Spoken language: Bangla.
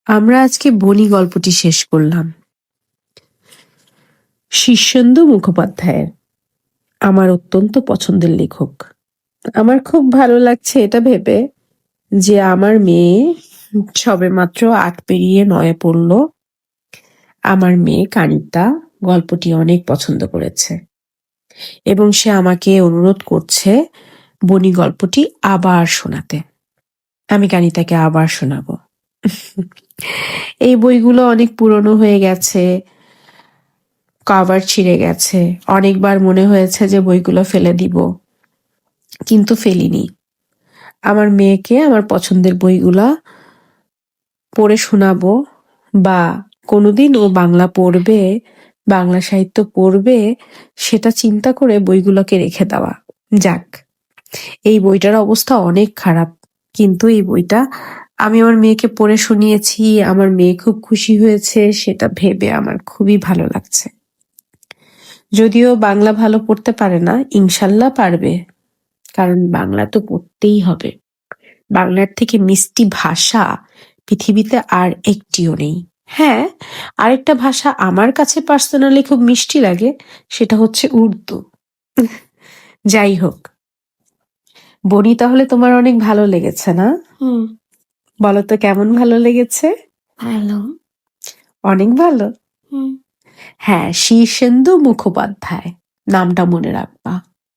আমরা আজকে বনি গল্পটি শেষ করলাম শীর্ষেন্দু মুখোপাধ্যায়ের। আমার অত্যন্ত পছন্দের লেখক। আমার খুব ভালো লাগছে এটা ভেবে যে আমার মেয়ে সবে মাত্র ৮ পেরিয়ে ৯ পড়ল। আমার মেয়ে কানিতা গল্পটি অনেক পছন্দ করেছে এবং সে আমাকে অনুরোধ করছে বনি গল্পটি আবার শোনাতে। আমি কানিতাকে আবার শোনাবো। এই বইগুলো অনেক পুরনো হয়ে গেছে, কভার ছিঁড়ে গেছে, অনেকবার মনে হয়েছে যে বইগুলো ফেলে দিব, কিন্তু ফেলিনি। আমার মেয়েকে আমার পছন্দের বইগুলা পড়ে শোনাবো, বা কোনোদিন ও বাংলা পড়বে, বাংলা সাহিত্য পড়বে, সেটা চিন্তা করে বইগুলোকে রেখে দেওয়া। যাক, এই বইটার অবস্থা অনেক খারাপ, কিন্তু এই বইটা আমি আমার মেয়েকে পড়ে শুনিয়েছি, আমার মেয়ে খুব খুশি হয়েছে, সেটা ভেবে আমার খুবই ভালো লাগছে। যদিও বাংলা ভালো পড়তে পারে না, ইনশাল্লাহ পারবে, কারণ বাংলা তো পড়তেই হবে। বাংলার থেকে মিষ্টি ভাষা পৃথিবীতে আর একটিও নেই। হ্যাঁ, আরেকটা ভাষা আমার কাছে পার্সোনালি খুব মিষ্টি লাগে, সেটা হচ্ছে উর্দু। যাই হোক, বনি তাহলে তোমার অনেক ভালো লেগেছে না? বলো তো কেমন ভালো লেগেছে? ভালো। অনেক ভালো। হ্যাঁ, শীর্ষেন্দু মুখোপাধ্যায় নামটা মনে রাখবা।